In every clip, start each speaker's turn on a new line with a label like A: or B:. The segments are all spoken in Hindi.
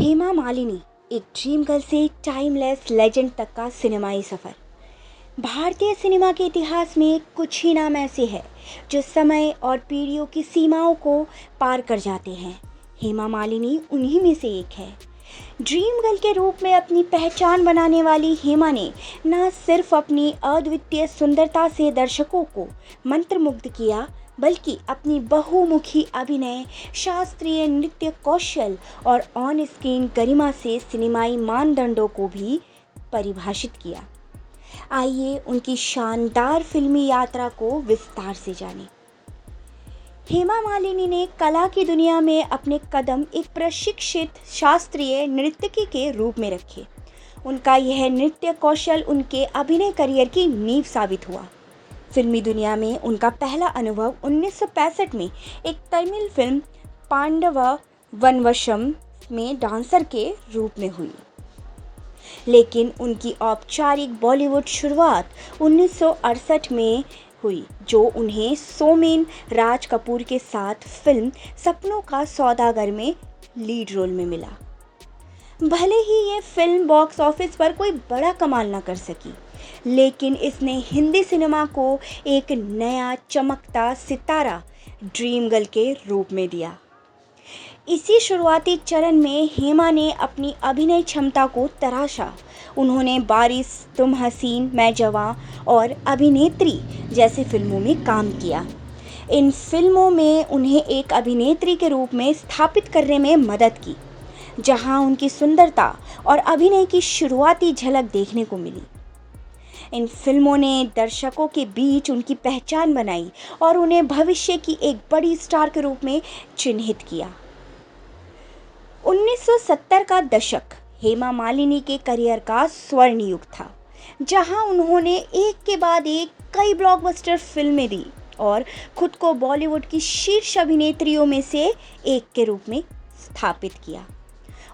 A: हेमा मालिनी एक ड्रीम गर्ल से टाइमलेस लेजेंड तक का सिनेमाई सफ़र। भारतीय सिनेमा के इतिहास में कुछ ही नाम ऐसे हैं जो समय और पीढ़ियों की सीमाओं को पार कर जाते हैं। हेमा मालिनी उन्हीं में से एक है। ड्रीम गर्ल के रूप में अपनी पहचान बनाने वाली हेमा ने न सिर्फ अपनी अद्वितीय सुंदरता से दर्शकों को मंत्रमुग्ध किया, बल्कि अपनी बहुमुखी अभिनय, शास्त्रीय नृत्य कौशल और ऑन स्क्रीन गरिमा से सिनेमाई मानदंडों को भी परिभाषित किया। आइए उनकी शानदार फिल्मी यात्रा को विस्तार से जानें। हेमा मालिनी ने कला की दुनिया में अपने कदम एक प्रशिक्षित शास्त्रीय नर्तकी के रूप में रखे। उनका यह नृत्य कौशल उनके अभिनय करियर की नींव साबित हुआ। फिल्मी दुनिया में उनका पहला अनुभव 1965 में एक तमिल फिल्म पांडवा वनवशम में डांसर के रूप में हुई, लेकिन उनकी औपचारिक बॉलीवुड शुरुआत 1968 में हुई, जो उन्हें सोमेन राज कपूर के साथ फिल्म सपनों का सौदागर में लीड रोल में मिला। भले ही ये फिल्म बॉक्स ऑफिस पर कोई बड़ा कमाल न कर सकी, लेकिन इसने हिंदी सिनेमा को एक नया चमकता सितारा ड्रीम गर्ल के रूप में दिया। इसी शुरुआती चरण में हेमा ने अपनी अभिनय क्षमता को तराशा। उन्होंने बारिश, तुम हसीन मैं जवां और अभिनेत्री जैसी फिल्मों में काम किया। इन फिल्मों में उन्हें एक अभिनेत्री के रूप में स्थापित करने में मदद की, जहां उनकी सुंदरता और अभिनय की शुरुआती झलक देखने को मिली। इन फिल्मों ने दर्शकों के बीच उनकी पहचान बनाई और उन्हें भविष्य की एक बड़ी स्टार के रूप में चिन्हित किया। 1970 का दशक हेमा मालिनी के करियर का स्वर्ण युग था, जहां उन्होंने एक के बाद एक कई ब्लॉकबस्टर फिल्में दी और खुद को बॉलीवुड की शीर्ष अभिनेत्रियों में से एक के रूप में स्थापित किया।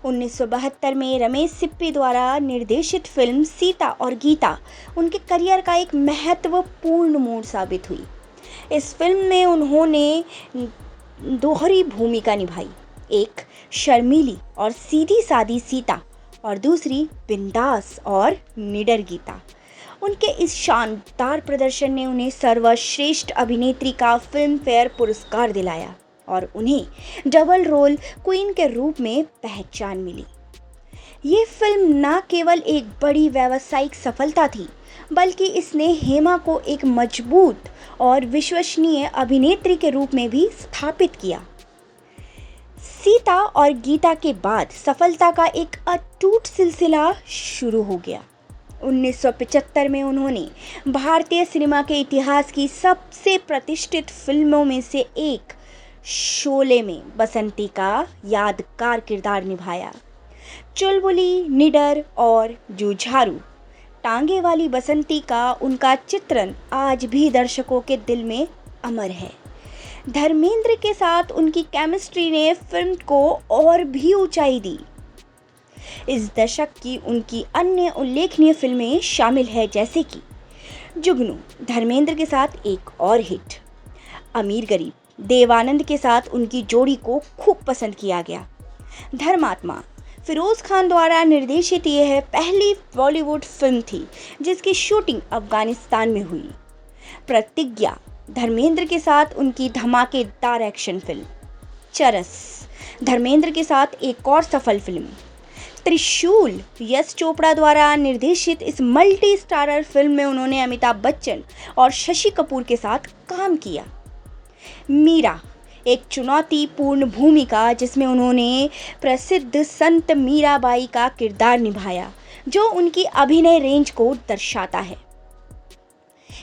A: 1972 में रमेश सिप्पी द्वारा निर्देशित फिल्म सीता और गीता उनके करियर का एक महत्वपूर्ण मोड़ साबित हुई। इस फिल्म में उन्होंने दोहरी भूमिका निभाई, एक शर्मीली और सीधी सादी सीता और दूसरी बिंदास और निडर गीता। उनके इस शानदार प्रदर्शन ने उन्हें सर्वश्रेष्ठ अभिनेत्री का फिल्म फेयर पुरस्कार दिलाया और उन्हें डबल रोल क्वीन के रूप में पहचान मिली। ये फिल्म न केवल एक बड़ी व्यावसायिक सफलता थी, बल्कि इसने हेमा को एक मजबूत और विश्वसनीय अभिनेत्री के रूप में भी स्थापित किया। सीता और गीता के बाद सफलता का एक अटूट सिलसिला शुरू हो गया। 1975 में उन्होंने भारतीय सिनेमा के इतिहास की सबसे प्रतिष्ठित फिल्मों में से एक शोले में बसंती का यादगार किरदार निभाया। चुलबुली, निडर और जुझारू टांगे वाली बसंती का उनका चित्रण आज भी दर्शकों के दिल में अमर है। धर्मेंद्र के साथ उनकी केमिस्ट्री ने फिल्म को और भी ऊंचाई दी। इस दशक की उनकी अन्य उल्लेखनीय फिल्में शामिल है, जैसे कि जुगनू धर्मेंद्र के साथ एक और हिट, अमीर गरीब देवानंद के साथ उनकी जोड़ी को खूब पसंद किया गया, धर्मात्मा फिरोज खान द्वारा निर्देशित यह पहली बॉलीवुड फिल्म थी जिसकी शूटिंग अफगानिस्तान में हुई, प्रतिज्ञा धर्मेंद्र के साथ उनकी धमाकेदार एक्शन फिल्म, चरस धर्मेंद्र के साथ एक और सफल फिल्म, त्रिशूल यश चोपड़ा द्वारा निर्देशित इस मल्टी स्टारर फिल्म में उन्होंने अमिताभ बच्चन और शशि कपूर के साथ काम किया, मीरा एक चुनौतीपूर्ण भूमिका जिसमें उन्होंने प्रसिद्ध संत मीराबाई का किरदार निभाया, जो उनकी अभिनय रेंज को दर्शाता है।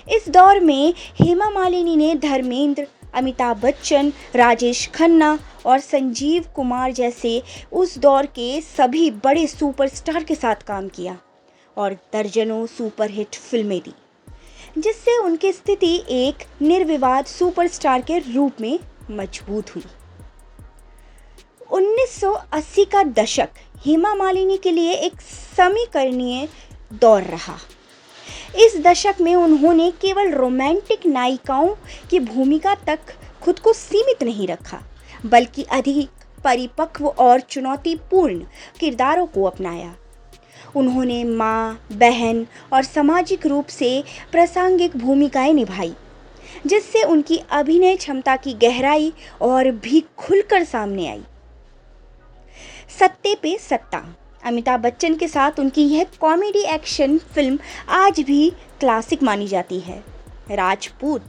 A: इस दौर में हेमा मालिनी ने धर्मेंद्र, अमिताभ बच्चन, राजेश खन्ना और संजीव कुमार जैसे उस दौर के सभी बड़े सुपरस्टार के साथ काम किया और दर्जनों सुपरहिट फिल्में दी, जिससे उनकी स्थिति एक निर्विवाद सुपरस्टार के रूप में मजबूत हुई। 1980 का दशक हेमा मालिनी के लिए एक समीकरणीय दौर रहा। इस दशक में उन्होंने केवल रोमांटिक नायिकाओं की भूमिका तक खुद को सीमित नहीं रखा, बल्कि अधिक परिपक्व और चुनौतीपूर्ण किरदारों को अपनाया। उन्होंने माँ, बहन और सामाजिक रूप से प्रासंगिक भूमिकाएं निभाई, जिससे उनकी अभिनय क्षमता की गहराई और भी खुलकर सामने आई। सत्ते पे सत्ता, अमिताभ बच्चन के साथ उनकी यह कॉमेडी एक्शन फिल्म आज भी क्लासिक मानी जाती है। राजपूत,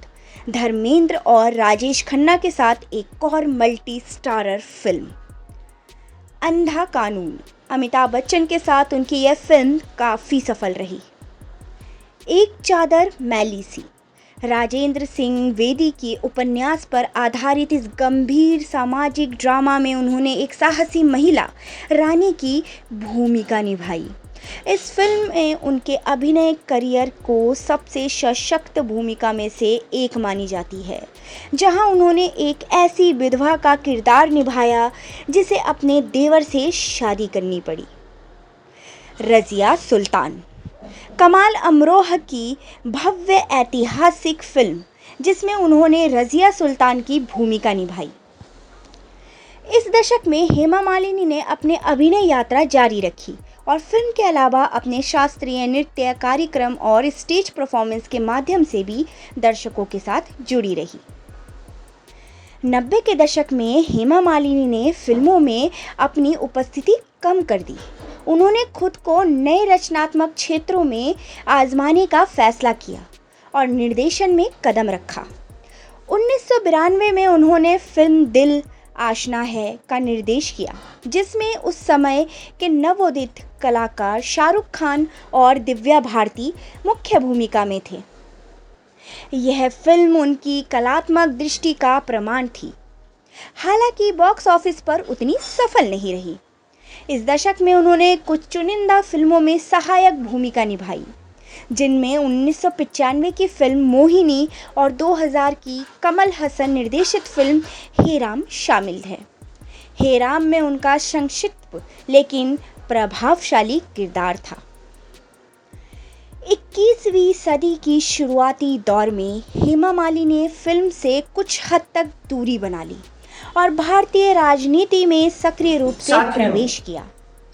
A: धर्मेंद्र और राजेश खन्ना के साथ एक और मल्टी स्टारर फिल्म। अंधा कानून, अमिताभ बच्चन के साथ उनकी यह फिल्म काफ़ी सफल रही। एक चादर मैली सी, राजेंद्र सिंह वेदी के उपन्यास पर आधारित इस गंभीर सामाजिक ड्रामा में उन्होंने एक साहसी महिला रानी की भूमिका निभाई। इस फिल्म में उनके अभिनय करियर को सबसे सशक्त भूमिका में से एक मानी जाती है, जहां उन्होंने एक ऐसी विधवा का किरदार निभाया जिसे अपने देवर से शादी करनी पड़ी। रज़िया सुल्तान, कमाल अमरोह की भव्य ऐतिहासिक फिल्म जिसमें उन्होंने रज़िया सुल्तान की भूमिका निभाई। इस दशक में हेमा मालिनी ने अपने अभिनय यात्रा जारी रखी और फिल्म के अलावा अपने शास्त्रीय नृत्य कार्यक्रम और स्टेज परफॉर्मेंस के माध्यम से भी दर्शकों के साथ जुड़ी रही। 90 के दशक में हेमा मालिनी ने फिल्मों में अपनी उपस्थिति कम कर दी। उन्होंने खुद को नए रचनात्मक क्षेत्रों में आजमाने का फैसला किया और निर्देशन में कदम रखा। 1992 में उन्होंने फिल्म दिल आशना है का निर्देश किया, जिसमें उस समय के नवोदित कलाकार शाहरुख खान और दिव्या भारती मुख्य भूमिका में थे। यह फिल्म उनकी कलात्मक दृष्टि का प्रमाण थी, हालांकि बॉक्स ऑफिस पर उतनी सफल नहीं रही। इस दशक में उन्होंने कुछ चुनिंदा फिल्मों में सहायक भूमिका निभाई, जिनमें 1995 की फिल्म मोहिनी और 2000 की कमल हसन निर्देशित फिल्म हेराम शामिल है। हेराम में उनका संक्षिप्त लेकिन प्रभावशाली किरदार था। 21वीं सदी की शुरुआती दौर में हेमा मालिनी ने फिल्म से कुछ हद तक दूरी बना ली और भारतीय राजनीति में सक्रिय रूप से प्रवेश किया।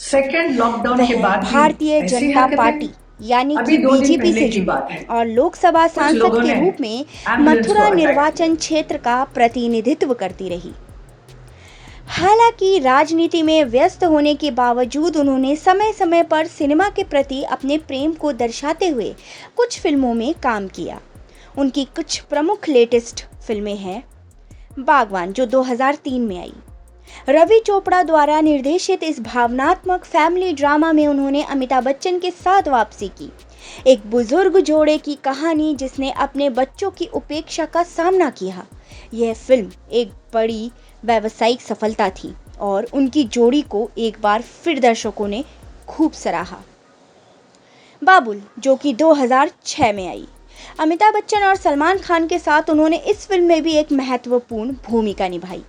B: सेकेंड लॉकडाउन के बाद
A: भारतीय जनता पार्टी यानी कि बीजेपी से जुड़ी और लोकसभा सांसद के रूप में मथुरा निर्वाचन क्षेत्र का प्रतिनिधित्व करती रही। हालांकि राजनीति में व्यस्त होने के बावजूद उन्होंने समय समय पर सिनेमा के प्रति अपने प्रेम को दर्शाते हुए कुछ फिल्मों में काम किया। उनकी कुछ प्रमुख लेटेस्ट फिल्में हैं बागवान, जो 2003 में आई। रवि चोपड़ा द्वारा निर्देशित इस भावनात्मक फैमिली ड्रामा में उन्होंने अमिताभ बच्चन के साथ वापसी की। एक बुजुर्ग जोड़े की कहानी जिसने अपने बच्चों की उपेक्षा का सामना किया। यह फिल्म एक बड़ी व्यावसायिक सफलता थी और उनकी जोड़ी को एक बार फिर दर्शकों ने खूब सराहा। बाबुल, जो कि 2006 में आई। अमिताभ बच्चन और सलमान खान के साथ उन्होंने इस फिल्म में भी एक महत्वपूर्ण भूमिका निभाई।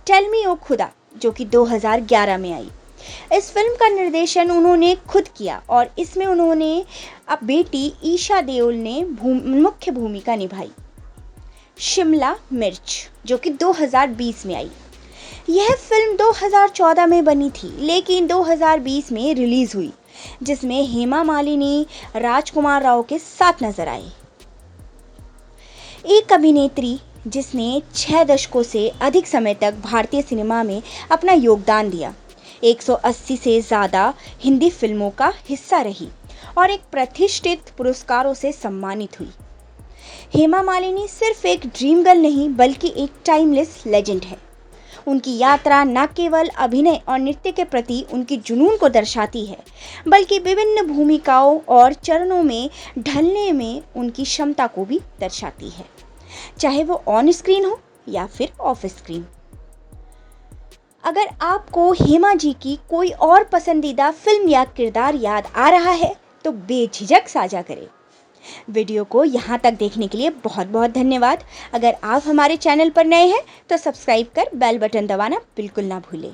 A: टेल मी ओ खुदा, जो कि 2011 में आई। इस फिल्म का निर्देशन उन्होंने खुद किया और इसमें उन्होंने अब बेटी ईशा देओल ने मुख्य भूमिका निभाई। शिमला मिर्च, जो कि 2020 में आई। यह फिल्म 2014 में बनी थी लेकिन 2020 में रिलीज हुई, जिसमें हेमा मालिनी राजकुमार राव के साथ नजर आई। एक अभिनेत्री जिसने 6 दशकों से अधिक समय तक भारतीय सिनेमा में अपना योगदान दिया, 180 से ज़्यादा हिंदी फिल्मों का हिस्सा रही और एक प्रतिष्ठित पुरस्कारों से सम्मानित हुई। हेमा मालिनी सिर्फ एक ड्रीम गर्ल नहीं बल्कि एक टाइमलेस लेजेंड है। उनकी यात्रा न केवल अभिनय और नृत्य के प्रति उनकी जुनून को दर्शाती है, बल्कि विभिन्न भूमिकाओं और चरणों में ढलने में उनकी क्षमता को भी दर्शाती है, चाहे वो ऑन स्क्रीन हो या फिर ऑफ स्क्रीन। अगर आपको हेमा जी की कोई और पसंदीदा फिल्म या किरदार याद आ रहा है तो बेझिझक साझा करें। वीडियो को यहाँ तक देखने के लिए बहुत बहुत धन्यवाद। अगर आप हमारे चैनल पर नए हैं तो सब्सक्राइब कर बेल बटन दबाना बिल्कुल ना भूलें।